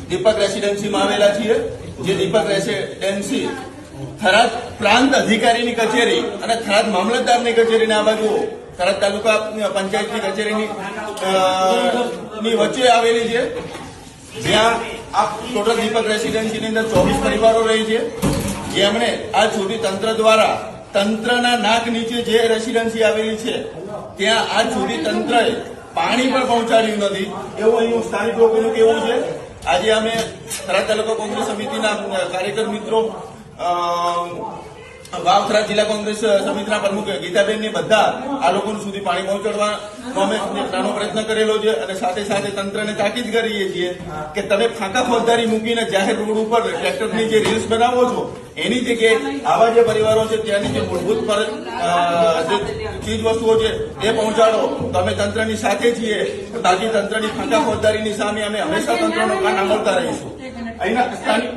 દીપક રેસિડેન્સીમાં આવેલા છીએ, જે દીપક રેસિડેન્સી થરાદ પ્રાંત અધિકારીની કચેરી અને થરાદ મામલતદારની કચેરીની આ બાજુ થરાદ તાલુકા પંચાયતની કચેરીની ની વચ્ચે આવેલી છે, જ્યાં આ ટોટલ દીપક રેસિડેન્સીની અંદર 24 પરિવારો રહી છે, જેમણે આજ સુધી તંત્ર દ્વારા તંત્રના નાક નીચે જે રેસિડેન્સી આવેલી છે ત્યાં આજ સુધી તંત્રએ પાણી પણ પહોંચાડ્યું નથી, એવું અહીં સ્થાનિક લોકોનું કહેવું છે. આજે અમે થરાદ તાલુકા કોંગ્રેસ સમિતિના કાર્યકર મિત્રો, વાવ થરાદ જિલ્લા કોંગ્રેસ સમિતિના પ્રમુખ ગીતાબેન ને બધા આ લોકો સુધી પાણી પહોંચાડવાનો અમે નાનો પ્રયત્ન કરેલો છે, અને સાથે સાથે તંત્રને તાકીદ કરીએ છીએ કે તમે ફાંકા ફોજદારી મૂકીને જાહેર રોડ ઉપર ટ્રેક્ટરની જે રીલ્સ બનાવો છો એની જગ્યાએ આવા જે પરિવારો છે ત્યાંની જે મૂળભૂત જે ચીજ વસ્તુઓ છે એ પહોંચાડો તો અમે તંત્રની સાથે છીએ. બાકી તંત્રની ફાંકા ફોજદારીની સામે અમે હંમેશા તંત્રનો કાન સાંભળતા રહીશું. અહીંના સ્થાનિક